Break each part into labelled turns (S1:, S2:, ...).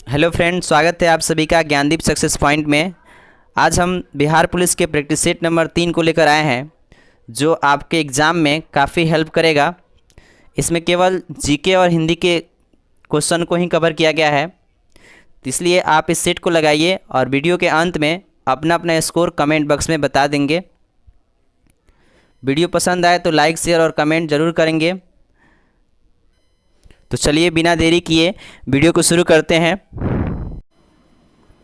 S1: Hello friend, स्वागत है आप सभी का ज्ञानदीप सक्सेस पॉइंट में। आज हम बिहार पुलिस के प्रैक्टिस सेट नंबर 3 को लेकर आए हैं, जो आपके एग्ज़ाम में काफ़ी हेल्प करेगा। इसमें केवल जीके और हिंदी के क्वेश्चन को ही कवर किया गया है, इसलिए आप इस सेट को लगाइए और वीडियो के अंत में अपना अपना स्कोर कमेंट बॉक्स में बता देंगे। वीडियो पसंद आए तो लाइक, शेयर और कमेंट ज़रूर करेंगे। तो चलिए बिना देरी किए वीडियो को शुरू करते हैं।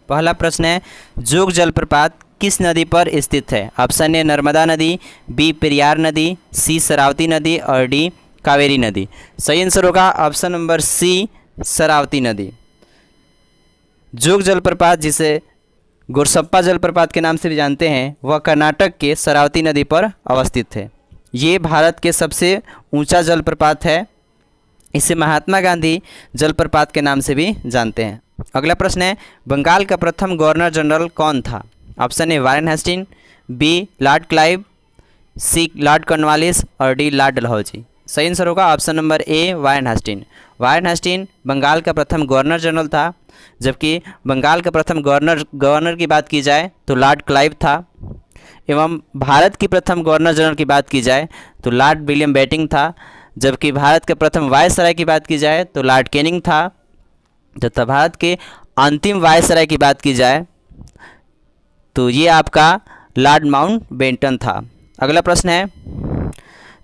S1: पहला प्रश्न है, जोग जलप्रपात किस नदी पर स्थित है? ऑप्शन ए नर्मदा नदी, बी पेरियार नदी, सी शरावती नदी और डी कावेरी नदी। सही आंसर होगा ऑप्शन नंबर सी, शरावती नदी। जोग जलप्रपात, जिसे गोरसप्पा जलप्रपात के नाम से भी जानते हैं, वह कर्नाटक के शरावती नदी पर अवस्थित है। ये भारत के सबसे ऊंचा जलप्रपात है। इसे महात्मा गांधी जलप्रपात के नाम से भी जानते हैं। अगला प्रश्न है, बंगाल का प्रथम गवर्नर जनरल कौन था? Option A Warren Hasting, B Lord Clive, C Lord Cornwallis और डी लॉर्ड डलहौजी। सही आंसर होगा option number A, Warren Hasting. Warren Hasting Bengal का प्रथम गवर्नर जनरल था, जबकि बंगाल का प्रथम गवर्नर की बात की जाए तो लॉर्ड क्लाइव था। एवं भारत की प्रथम गवर्नर जनरल की बात की जाए तो लॉर्ड विलियम बेंटिंक था, जबकि भारत के प्रथम वायसराय की बात की जाए तो लॉर्ड कैनिंग था। तथा भारत के अंतिम वायसराय की बात की जाए तो ये आपका लॉर्ड माउंटबेटन था। अगला प्रश्न है,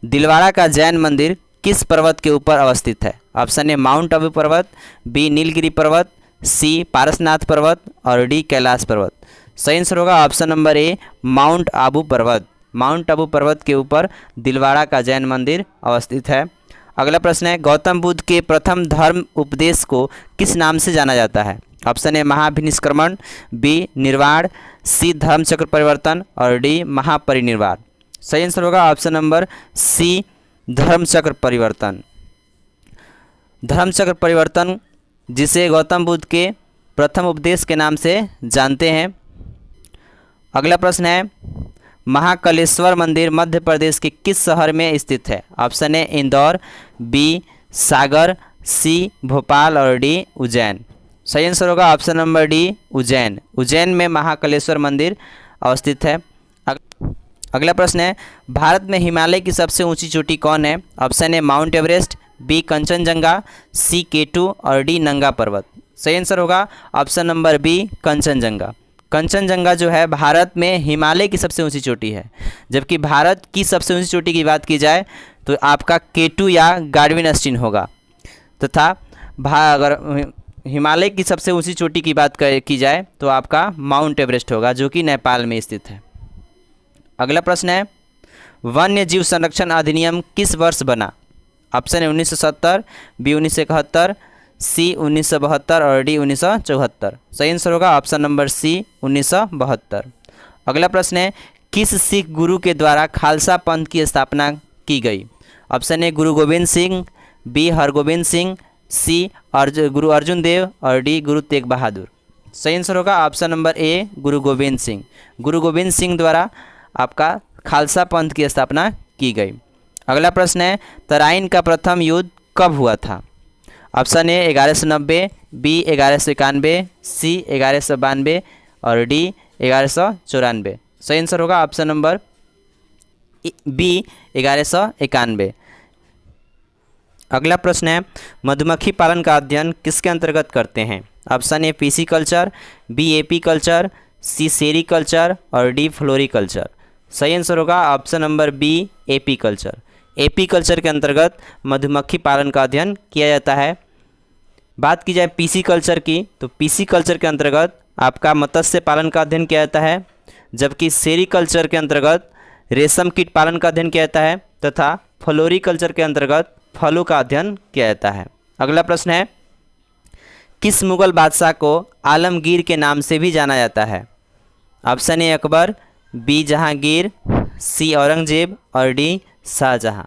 S1: दिलवाड़ा का जैन मंदिर किस पर्वत के ऊपर अवस्थित है? ऑप्शन ए माउंट आबू पर्वत, बी नीलगिरी पर्वत, सी पारसनाथ पर्वत और डी कैलाश पर्वत। सही आंसर होगा ऑप्शन नंबर ए, माउंट आबू पर्वत। माउंट आबू पर्वत के ऊपर दिलवाड़ा का जैन मंदिर अवस्थित है। अगला प्रश्न है, गौतम बुद्ध के प्रथम धर्म उपदेश को किस नाम से जाना जाता है? ऑप्शन ए महाभिनिष्क्रमण, बी निर्वाण, सी धर्मचक्र परिवर्तन और डी महापरिनिर्वाण। सही आंसर होगा ऑप्शन नंबर सी, धर्मचक्र परिवर्तन। धर्मचक्र परिवर्तन, जिसे गौतम बुद्ध के प्रथम उपदेश के नाम से जानते हैं। अगला प्रश्न है, महाकालेश्वर मंदिर मध्य प्रदेश के किस शहर में स्थित है? ऑप्शन ए इंदौर, बी सागर, सी भोपाल और डी उज्जैन। सही आंसर होगा option number D, Ujjain. Ujjain में महाकालेश्वर मंदिर अवस्थित है। अगला प्रश्न है, भारत में हिमालय की सबसे ऊंची चोटी कौन है? Option A Mount Everest, B Kanchenjunga, C K two और डी नंगा पर्वत। सही आंसर होगा option number B, Kanchenjunga. Kanchenjunga जो है भारत में हिमालय की सबसे ऊंची चोटी है, जबकि भारत की सबसे ऊंची चोटी की बात की जाए तो आपका केटू या गार्डविन अस्टीन होगा। तथा अगर हिमालय की सबसे ऊंची चोटी की बात की जाए तो आपका माउंट एवरेस्ट होगा, जो कि नेपाल में स्थित है। अगला प्रश्न है, वन्य जीव संरक्षण अधिनियम किस वर्ष बना? ऑप्शन है 1970, बी 1971, सी 1972 और डी 1974। सही आंसर होगा ऑप्शन नंबर सी, 1972। अगला प्रश्न है, किस सिख गुरु के द्वारा खालसा पंथ की स्थापना की गई? Option A Guru Govind Singh, B Hargovind Singh, सी गुरु अर्जुन देव और डी गुरु तेग बहादुर। सही आंसर होगा ऑप्शन नंबर ए, गुरु गोविंद सिंह। गुरु गोविंद सिंह द्वारा आपका खालसा पंथ की स्थापना की गई। अगला प्रश्न है, तराइन का प्रथम युद्ध कब हुआ था? ऑप्शन ए 1190, बी 1191, सी 1192 और डी 1194। सही आंसर होगा ऑप्शन नंबर बी, 1191। अगला प्रश्न है, मधुमक्खी पालन का अध्ययन किसके अंतर्गत करते हैं? Option A pisciculture, B apiculture, C sericulture और डी फ्लोरी कल्चर। सही आंसर होगा option number B, apiculture. Apiculture के अंतर्गत मधुमक्खी पालन का अध्ययन किया जाता है। बात की जाए पीसी कल्चर की तो पीसी कल्चर के अंतर्गत आपका मत्स्य पालन का अध्ययन किया जाता है, जबकि सेरी कल्चर के अंतर्गत रेशम कीट पालन का अध्ययन किया जाता है तथा फ्लोरी कल्चर के अंतर्गत फलों का अध्ययन किया जाता है। अगला प्रश्न है, किस मुगल बादशाह को आलमगीर के नाम से भी जाना जाता है? Option A Akbar, B Jahangir, C Aurangzeb और डी शाहजहां।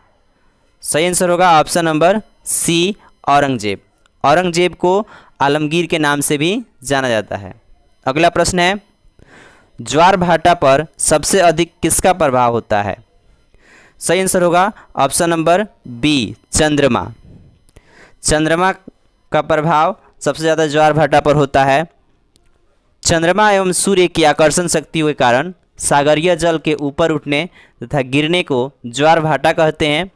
S1: सही आंसर होगा option number C, Aurangzeb. Aurangzeb को आलमगीर के नाम से भी जाना जाता है। अगला प्रश्न है, ज्वार भाटा पर सबसे अधिक किसका प्रभाव होता है? सही आंसर होगा ऑप्शन नंबर बी, चंद्रमा। चंद्रमा का प्रभाव सबसे ज़्यादा ज्वार भाटा पर होता है। चंद्रमा एवं सूर्य की आकर्षण शक्ति के कारण सागरीय जल के ऊपर उठने तथा गिरने को ज्वार भाटा कहते हैं।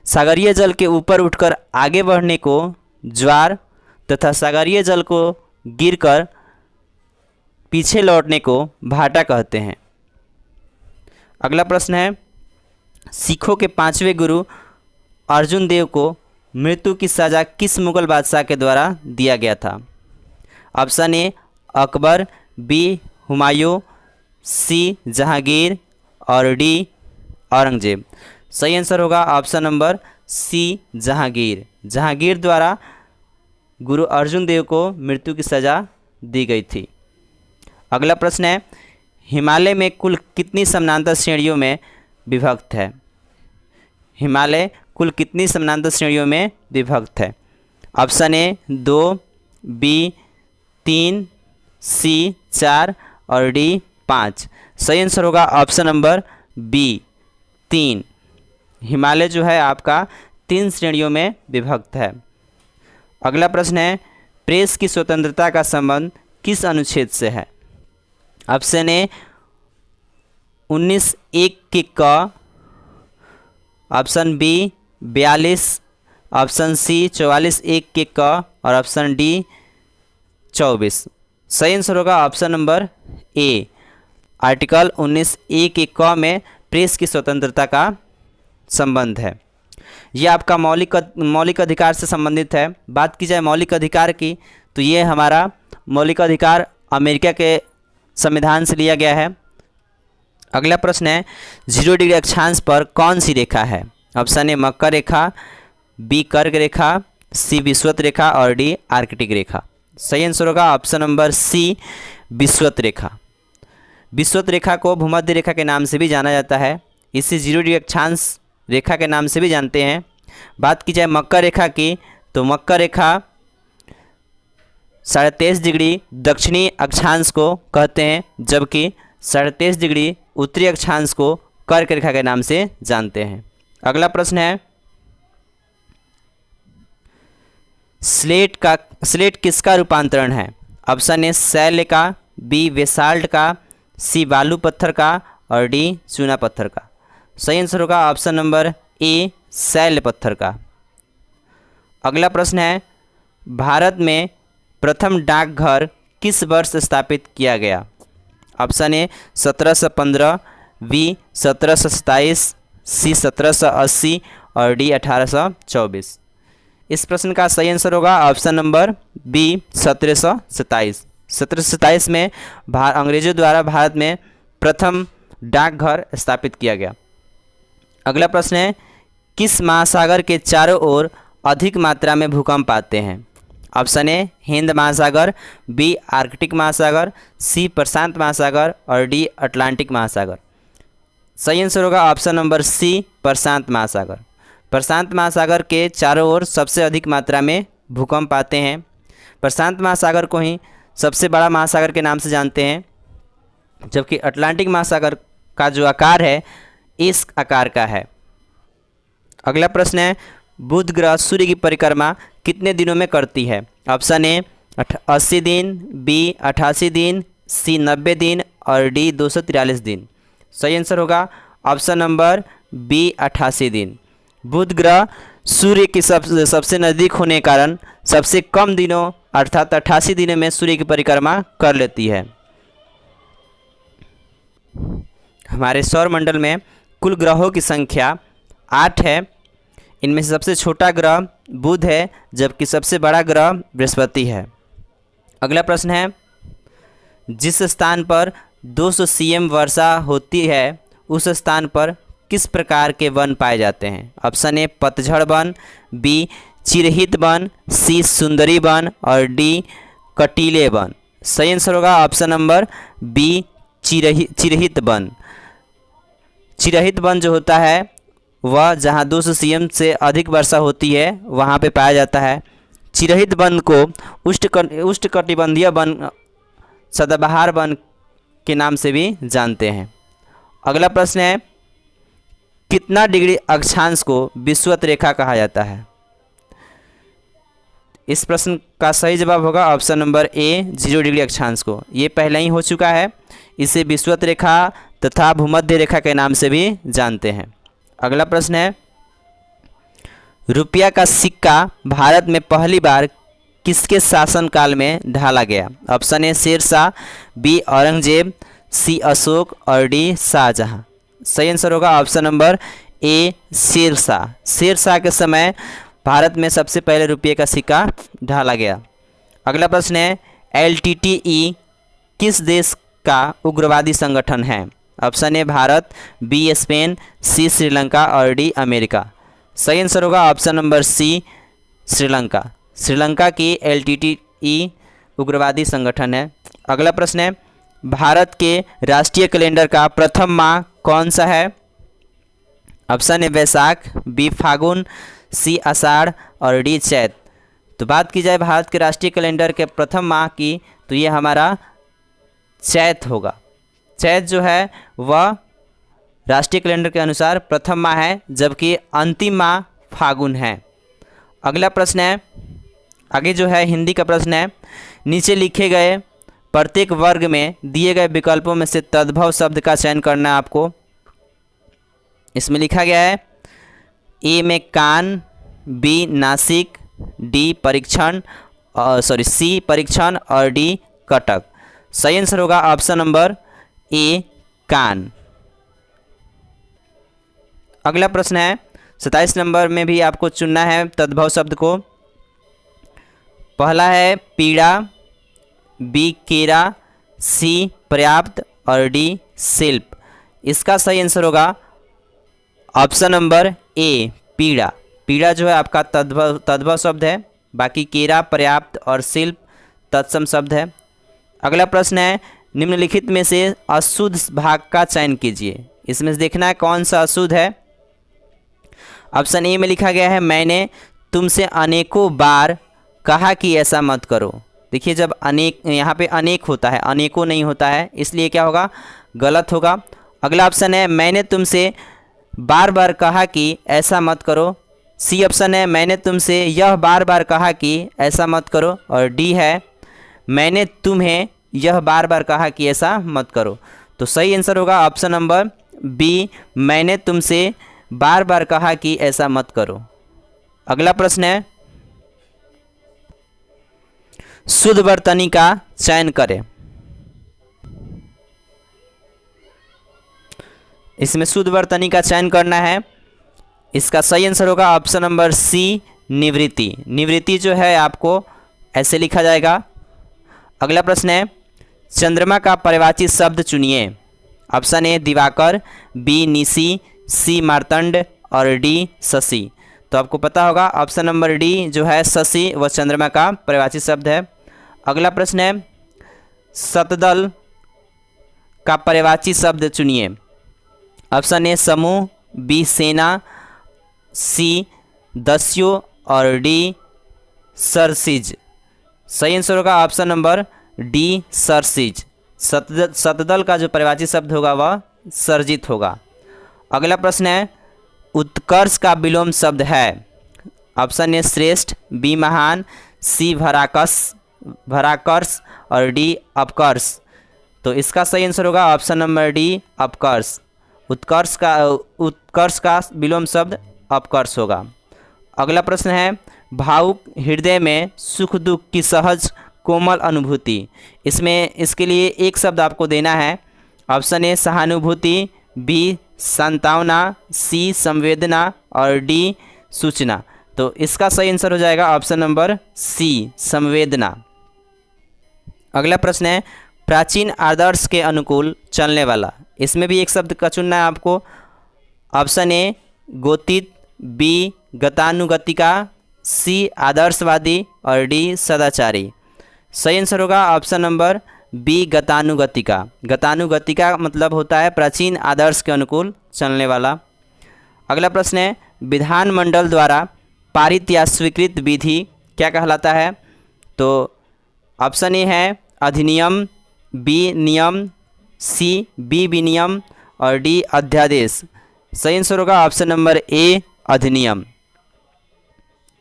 S1: सागरीय जल के ऊपर उठकर आगे बढ़ने को ज्वार तथा सागरीय जल को गिरकर पीछे लौटने को भाटा कहते हैं। अगला प्रश्न है, सिखों के 5वें गुरु अर्जुन देव को मृत्यु की सज़ा किस मुगल बादशाह के द्वारा दिया गया था? Option A Akbar, B Humayun, C Jahangir और डी औरंगजेब। सही आंसर होगा option number C Jahangir. Jahangir द्वारा गुरु अर्जुन देव को मृत्यु की सज़ा दी गई थी। अगला प्रश्न है, हिमालय में कुल कितनी समानांतर श्रेणियों में विभक्त है? हिमालय कुल कितनी समानांतर श्रेणियों में विभक्त है? ऑप्शन ए 2, बी 3, सी 4 और डी 5। सही आंसर होगा ऑप्शन नंबर बी 3। हिमालय जो है आपका 3 श्रेणियों में विभक्त है। अगला प्रश्न है, प्रेस की स्वतंत्रता का संबंध किस अनुच्छेद से है? ऑप्शन ए 19(1) के क, ऑप्शन बी 42, ऑप्शन सी 44(1) के क और ऑप्शन डी 24। सही आंसर होगा ऑप्शन नंबर ए, आर्टिकल 19(a) के क में प्रेस की स्वतंत्रता का संबंध है। यह आपका मौलिक अधिकार से संबंधित है। बात की जाए मौलिक अधिकार की तो ये हमारा मौलिक अधिकार अमेरिका के संविधान से लिया गया है। अगला प्रश्न है, 0 डिग्री अक्षांश पर कौन सी रेखा है? ऑप्शन ए मकर रेखा, बी कर्क रेखा, सी विषुवत रेखा और डी आर्कटिक रेखा। सही आंसर होगा ऑप्शन नंबर सी विषुवत रेखा। विषुवत रेखा को भूमध्य रेखा के नाम से भी जाना जाता है। इसे 0 डिग्री अक्षांश रेखा के नाम से भी जानते हैं। बात की जाए मकर रेखा की तो मकर रेखा 23.5 डिग्री दक्षिणी अक्षांश को कहते हैं, जबकि 23.5 डिग्री उत्तरी अक्षांश को कर्क रेखा के नाम से जानते हैं। अगला प्रश्न है, स्लेट किसका रूपांतरण है? ऑप्शन ए शैल का, बी बेसाल्ट का, सी बालू पत्थर का और डी चूना पत्थर का। सही आंसर होगा ऑप्शन नंबर ए शैल पत्थर का। अगला प्रश्न है, भारत में प्रथम डाकघर किस वर्ष स्थापित किया गया? ऑप्शन ए 1715, बी 1727, सी 1780 और डी 1824। इस प्रश्न का सही आंसर होगा ऑप्शन नंबर बी 1727। 1727 में अंग्रेजों द्वारा भारत में प्रथम डाकघर स्थापित किया गया। अगला प्रश्न है, किस महासागर के चारों ओर अधिक मात्रा में भूकंप आते हैं? ऑप्शन ए हिंद महासागर, बी आर्कटिक महासागर, सी प्रशांत महासागर और डी अटलांटिक महासागर। सही आंसर होगा ऑप्शन नंबर सी प्रशांत महासागर। प्रशांत महासागर के चारों ओर सबसे अधिक मात्रा में भूकंप आते हैं। प्रशांत महासागर को ही सबसे बड़ा महासागर के नाम से जानते हैं, जबकि अटलांटिक महासागर का जो आकार है इस आकार का है। अगला प्रश्न है, बुध ग्रह सूर्य की परिक्रमा कितने दिनों में करती है? ऑप्शन ए 80 दिन, बी 88 दिन, सी 90 दिन और डी 243 दिन। सही आंसर होगा ऑप्शन नंबर बी 88 दिन। बुध ग्रह सूर्य के सबसे नज़दीक होने के कारण सबसे कम दिनों अर्थात 88 दिनों में सूर्य की परिक्रमा कर लेती है। हमारे सौरमंडल में कुल ग्रहों की संख्या 8 है। इनमें से सबसे छोटा ग्रह बुध है, जबकि सबसे बड़ा ग्रह बृहस्पति है। अगला प्रश्न है, जिस स्थान पर 200 cm वर्षा होती है उस स्थान पर किस प्रकार के वन पाए जाते हैं? ऑप्शन ए पतझड़ वन, बी चिरहित वन, सी सुंदरी वन और डी कटीले वन। सही आंसर होगा ऑप्शन नंबर बी चिरहित वन। चिरहित वन जो होता है वह जहाँ 200 cm से अधिक वर्षा होती है वहाँ पे पाया जाता है। चिरहित वन को उष्णकटिबंधीय वन, सदाबहार वन के नाम से भी जानते हैं। अगला प्रश्न है, कितना डिग्री अक्षांश को विषुवत रेखा कहा जाता है? इस प्रश्न का सही जवाब होगा ऑप्शन नंबर ए 0 डिग्री अक्षांश को। ये पहले ही हो चुका है। इसे विषुवत रेखा तथा भूमध्य रेखा के नाम से भी जानते हैं। अगला प्रश्न है, रुपया का सिक्का भारत में पहली बार किसके शासनकाल में ढाला गया? Option A Sher Shah, B Aurangzeb, C Ashok और डी शाहजहां। सही आंसर होगा option number A Sher Shah. Sher Shah के समय भारत में सबसे पहले रुपये का सिक्का ढाला गया। अगला प्रश्न है, LTTE किस देश का उग्रवादी संगठन है? Option A Bharat, B Spain, C Sri Lanka और डी अमेरिका। सही आंसर होगा option number C Sri Lanka. Sri Lanka की LTTE उग्रवादी संगठन है। अगला प्रश्न है, भारत के राष्ट्रीय कैलेंडर का प्रथम माह कौन सा है? ऑप्शन ए वैशाख, बी फागुन, सी आषाढ़ और डी चैत। तो बात की जाए भारत के राष्ट्रीय कैलेंडर के प्रथम माह की, तो ये हमारा चैत होगा। चैत जो है वह राष्ट्रीय कैलेंडर के अनुसार प्रथम माह है, जबकि अंतिम माह फागुन है। अगला प्रश्न है, आगे जो है हिंदी का प्रश्न है, नीचे लिखे गए प्रत्येक वर्ग में दिए गए विकल्पों में से तद्भव शब्द का चयन करना है आपको। इसमें लिखा गया है, ए में कान, बी नासिक, डी परीक्षण सी परीक्षण और डी कटक। सही आंसर होगा ऑप्शन नंबर ए कान। अगला प्रश्न है 27 नंबर में भी आपको चुनना है तद्भव शब्द को। पहला है पीड़ा, बी केरा, सी पर्याप्त और डी शिल्प। इसका सही आंसर होगा ऑप्शन नंबर ए पीड़ा। पीड़ा जो है आपका तद्भव शब्द है, बाकी केरा, पर्याप्त और शिल्प तत्सम शब्द है। अगला प्रश्न है, निम्नलिखित में से अशुद्ध भाग का चयन कीजिए। इसमें से देखना है कौन सा अशुद्ध है। ऑप्शन ए में लिखा गया है, मैंने तुमसे अनेकों बार कहा कि ऐसा मत करो। देखिए जब अनेक यहाँ पे अनेक होता है, अनेकों नहीं होता है, इसलिए क्या होगा, गलत होगा। अगला ऑप्शन है, मैंने तुमसे बार बार कहा कि ऐसा मत करो। सी ऑप्शन है, मैंने तुमसे यह बार बार कहा कि ऐसा मत करो। और डी है, मैंने तुम्हें यह बार बार कहा कि ऐसा मत करो। तो सही आंसर होगा ऑप्शन नंबर बी, मैंने तुमसे बार बार कहा कि ऐसा मत करो। अगला प्रश्न है, शुद्ध वर्तनी का चयन करें। इसमें शुद्ध वर्तनी का चयन करना है। इसका सही आंसर होगा ऑप्शन नंबर सी निवृत्ति। निवृत्ति जो है आपको ऐसे लिखा जाएगा। अगला प्रश्न है, चंद्रमा का पर्यायवाची शब्द चुनिए। ऑप्शन ए दिवाकर, बी निशी, सी मार्तंड और डी शशि। तो आपको पता होगा ऑप्शन नंबर डी जो है शशि वह चंद्रमा का पर्यायवाची शब्द है। अगला प्रश्न है, शतदल का पर्यायवाची शब्द चुनिए। ऑप्शन ए समूह, बी सेना, सी दस्यु और डी सरसिज। सही आंसर होगा ऑप्शन नंबर डी सरसिज। शतदल का जो पर्यायवाची शब्द होगा वह सर्जित होगा। अगला प्रश्न है, उत्कर्ष का विलोम शब्द है। ऑप्शन ए श्रेष्ठ, बी महान, सी भराकर्ष और डी अपकर्ष। तो इसका सही आंसर होगा ऑप्शन नंबर डी अपकर्ष। उत्कर्ष का विलोम शब्द अपकर्ष होगा। अगला प्रश्न है, भावुक हृदय में सुख दुख की सहज कोमल अनुभूति। इसके लिए एक शब्द आपको देना है। ऑप्शन ए सहानुभूति, बी सांत्वना, सी संवेदना और डी सूचना। तो इसका सही आंसर हो जाएगा ऑप्शन नंबर सी संवेदना। अगला प्रश्न है, प्राचीन आदर्श के अनुकूल चलने वाला। इसमें भी एक शब्द का चुनना है आपको। ऑप्शन ए गोतित, बी गतानुगतिका, सी आदर्शवादी और डी सदाचारी। सही आंसर होगा ऑप्शन नंबर बी गतानुगतिका। गतानुगतिका मतलब होता है प्राचीन आदर्श के अनुकूल चलने वाला। अगला प्रश्न है, विधानमंडल द्वारा पारित या स्वीकृत विधि क्या कहलाता है? तो ऑप्शन ए है अधिनियम, बी नियम, सी बी विनियम और डी अध्यादेश। सही आंसर होगा ऑप्शन नंबर ए अधिनियम।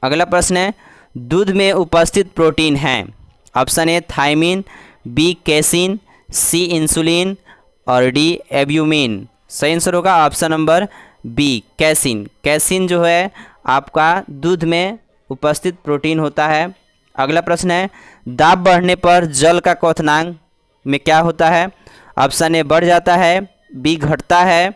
S1: अगला प्रश्न है, दूध में उपस्थित प्रोटीन हैं? Option A thiamine, B casein, C insulin और डी एब्यूमिन। सही आंसर होगा option number B casein. Casein जो है आपका दूध में उपस्थित प्रोटीन होता है। अगला प्रश्न है, दाब बढ़ने पर जल का क्वथनांक में क्या होता है? ऑप्शन ए बढ़ जाता है, बी घटता है,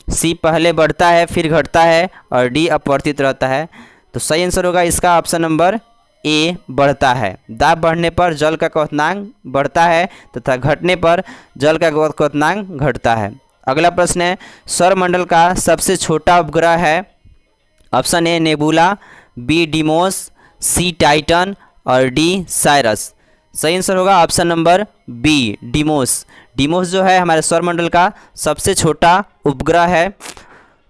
S1: सी पहले बढ़ता है फिर घटता है और डी अपवर्तित रहता है। तो सही आंसर होगा इसका ऑप्शन नंबर ए बढ़ता है। दाब बढ़ने पर जल का क्वथनांक बढ़ता है तथा घटने पर जल का क्वथनांक घटता है। अगला प्रश्न है, सौरमंडल का सबसे छोटा उपग्रह है? Option A nebula, B Deimos, C Titan और डी साइरस। सही आंसर होगा option number B Deimos. Deimos जो है हमारे सौरमंडल का सबसे छोटा उपग्रह है।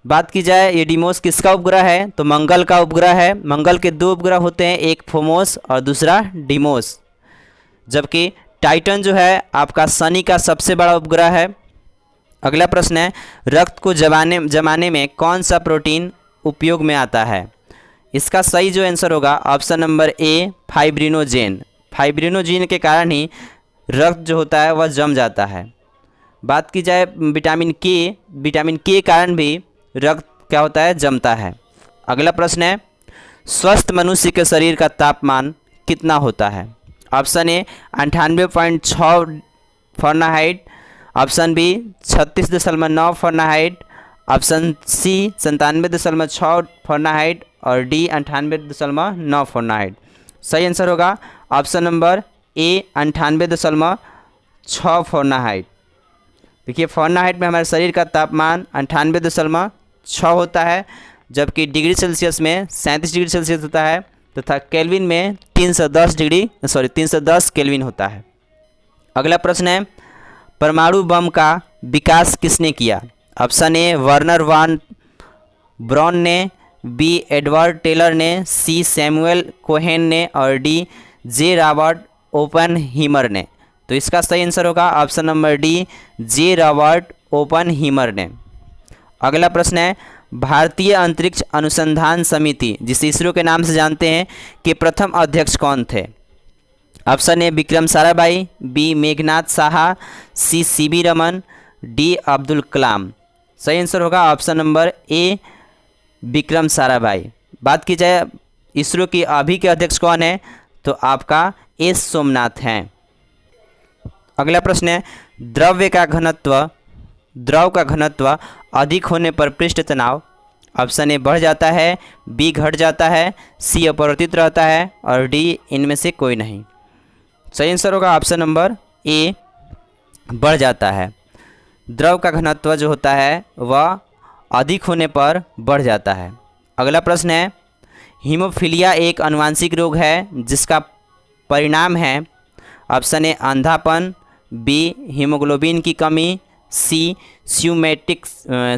S1: बात की जाए ये डिमोस किसका उपग्रह है, तो मंगल का उपग्रह है। मंगल के दो उपग्रह होते हैं, एक फोमोस और दूसरा डिमोस। जबकि टाइटन जो है आपका शनि का सबसे बड़ा उपग्रह है। अगला प्रश्न है, रक्त को जमाने में कौन सा प्रोटीन उपयोग में आता है? इसका सही जो आंसर होगा ऑप्शन नंबर ए फाइब्रिनोजेन। फाइब्रिनोजेन के कारण ही रक्त जो होता है वह जम जाता है। बात की जाए विटामिन के कारण भी रक्त क्या होता है, जमता है। अगला प्रश्न है, स्वस्थ मनुष्य के शरीर का तापमान कितना होता है? Option A 98.6 Fahrenheit, option B 36.9 Fahrenheit, option C 97.6 Fahrenheit और डी 98.9 फ़ारेनहाइट। सही आंसर होगा ऑप्शन नंबर ए 98.6 फ़ारेनहाइट। देखिए फ़ारेनहाइट में हमारे शरीर का तापमान 98.6 होता है, जबकि डिग्री सेल्सियस में 37 डिग्री सेल्सियस होता है तथा केल्विन में 310 केल्विन होता है। अगला प्रश्न है, परमाणु बम का विकास किसने किया? Option A Werner one brown ने, बी एडवर्ड टेलर ने, सी सैमुअल कोहेन ने और डी जे रॉबर्ट ओपनहीमर ने। तो इसका सही आंसर होगा option number D J Robert Oppenheimer ने। अगला प्रश्न है, भारतीय अंतरिक्ष अनुसंधान समिति जिसे इसरो के नाम से जानते हैं के प्रथम अध्यक्ष कौन थे? Option A Vikram Sarabhai, B Meghnad Saha, C C V Raman, D Abdul Kalam. सही आंसर होगा option number A Vikram Sarabhai. बात की जाए इसरो की अभी के अध्यक्ष कौन है, तो आपका एस सोमनाथ हैं। अगला प्रश्न है, द्रव का घनत्व अधिक होने पर पृष्ठ तनाव? ऑप्शन ए बढ़ जाता है, बी घट जाता है, सी अपरिवर्तित रहता है और डी इनमें से कोई नहीं। सही आंसर होगा ऑप्शन नंबर ए बढ़ जाता है। द्रव का घनत्व जो होता है वह अधिक होने पर बढ़ जाता है। अगला प्रश्न है, हीमोफीलिया एक आनुवांशिक रोग है जिसका परिणाम है? ऑप्शन ए अंधापन, बी हीमोग्लोबिन की कमी, सी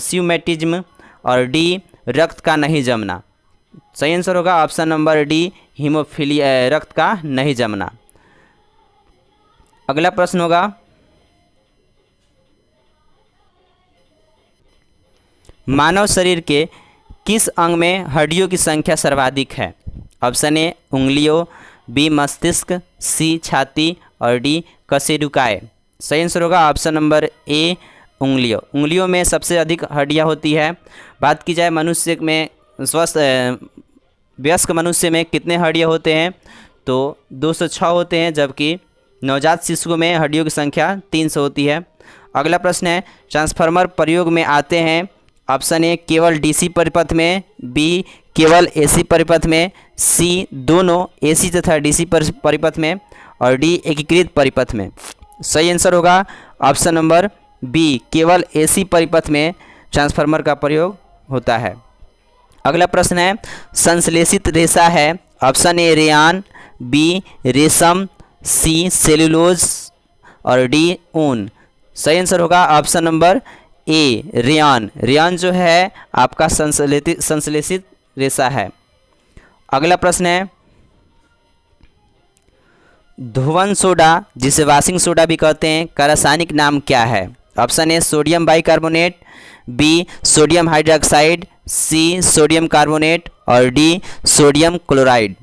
S1: स्यूमेटिज्म और डी रक्त का नहीं जमना। सही आंसर होगा ऑप्शन नंबर डी हीमोफीलिया रक्त का नहीं जमना। अगला प्रश्न होगा, मानव शरीर के किस अंग में हड्डियों की संख्या सर्वाधिक है? ऑप्शन ए उंगलियों, बी मस्तिष्क, सी छाती और डी कशेरुकाएँ। सही आंसर होगा ऑप्शन नंबर ए उंगलियों। उंगलियों में सबसे अधिक हड्डियां होती है। बात की जाए मनुष्य में वयस्क मनुष्य में कितने हड्डियां होते हैं, तो 206 होते हैं, जबकि नवजात शिशुओं में हड्डियों की संख्या 300 होती है। अगला प्रश्न है, ट्रांसफार्मर प्रयोग में आते हैं? ऑप्शन ए केवल डीसी परिपथ में, बी केवल एसी परिपथ में, सी दोनों एसी तथा डीसी परिपथ में और डी एकीकृत परिपथ में। सही आंसर होगा ऑप्शन नंबर बी केवल एसी परिपथ में ट्रांसफार्मर का प्रयोग होता है। अगला प्रश्न है, संश्लेषित रेशा है? ऑप्शन ए रेयान, बी रेशम, सी सेलुलोज और डी ऊन। सही आंसर होगा option number A rayon. Rayon जो है आपका संश्लेषित रेशा है। अगला प्रश्न है, धुवन सोडा जिसे वाशिंग सोडा भी कहते हैं का रासायनिक नाम क्या है? Option A sodium bicarbonate, B sodium hydroxide, C sodium carbonate और डी सोडियम क्लोराइड।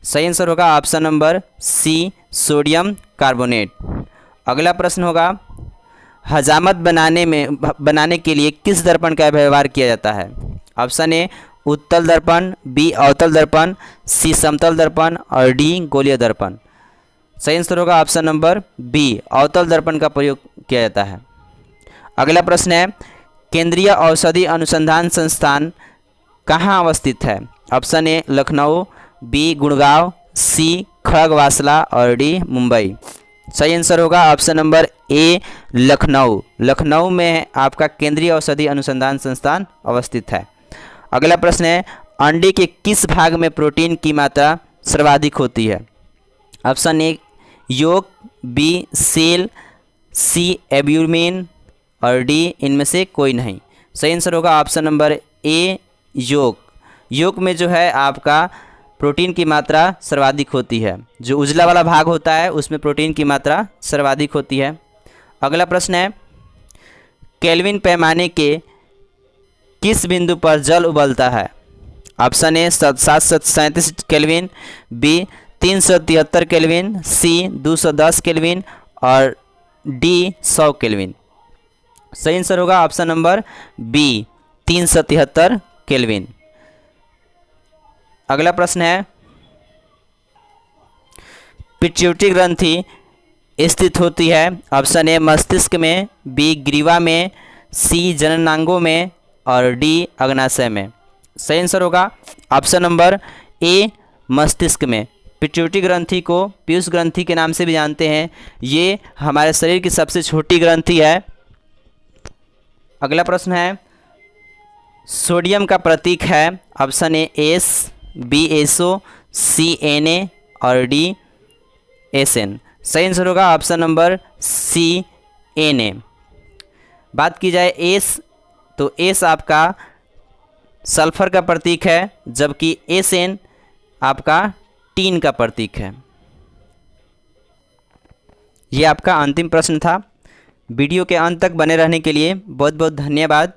S1: सही आंसर होगा option number C, sodium carbonate. अगला प्रश्न होगा, हजामत बनाने के लिए किस दर्पण का व्यवहार किया जाता है? ऑप्शन ए उत्तल दर्पण, बी अवतल दर्पण, सी समतल दर्पण और डी गोलीय दर्पण। सही आंसर होगा ऑप्शन नंबर बी, अवतल दर्पण का प्रयोग किया जाता है। अगला प्रश्न है, केंद्रीय औषधि अनुसंधान संस्थान कहाँ अवस्थित है? Option A Lucknow, B Gurgaon, C Khadakwasla और डी मुंबई। सही आंसर होगा option number A, Lucknow. Lucknow में आपका केंद्रीय औषधि अनुसंधान संस्थान अवस्थित है। अगला प्रश्न है, अंडे के किस भाग में प्रोटीन की मात्रा सर्वाधिक होती है? Option A yolk, B cell, C albumen और डी इनमें से कोई नहीं। सही आंसर होगा ऑप्शन नंबर ए, योक। योक में जो है आपका प्रोटीन की मात्रा सर्वाधिक होती है। जो उजला वाला भाग होता है उसमें प्रोटीन की मात्रा सर्वाधिक होती है। अगला प्रश्न है, केल्विन पैमाने के किस बिंदु पर जल उबलता है? Option A 737 kelvin, B 373 kelvin, C 210 kelvin और डी 100 केल्विन। सही आंसर होगा ऑप्शन नंबर बी, 373 केल्विन। अगला प्रश्न है, पिट्यूटरी ग्रंथि स्थित होती है? ऑप्शन ए मस्तिष्क में, बी ग्रीवा में, सी जननांगों में और डी अग्नाशय में। सही आंसर होगा ऑप्शन नंबर ए, मस्तिष्क में। पिट्यूटरी ग्रंथि को पीयूष ग्रंथि के नाम से भी जानते हैं। ये हमारे शरीर की सबसे छोटी ग्रंथि है। अगला प्रश्न है, सोडियम का प्रतीक है? Option A S, B SO, C Na और डी Sn। सही आंसर होगा ऑप्शन नंबर सी, Na। बात की जाए एस, तो एस आपका सल्फर का प्रतीक है, जबकि Sn आपका टीन का प्रतीक है। ये आपका अंतिम प्रश्न था। वीडियो के अंत तक बने रहने के लिए बहुत बहुत धन्यवाद।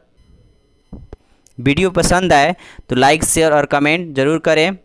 S1: वीडियो पसंद आए तो लाइक, शेयर और कमेंट जरूर करें।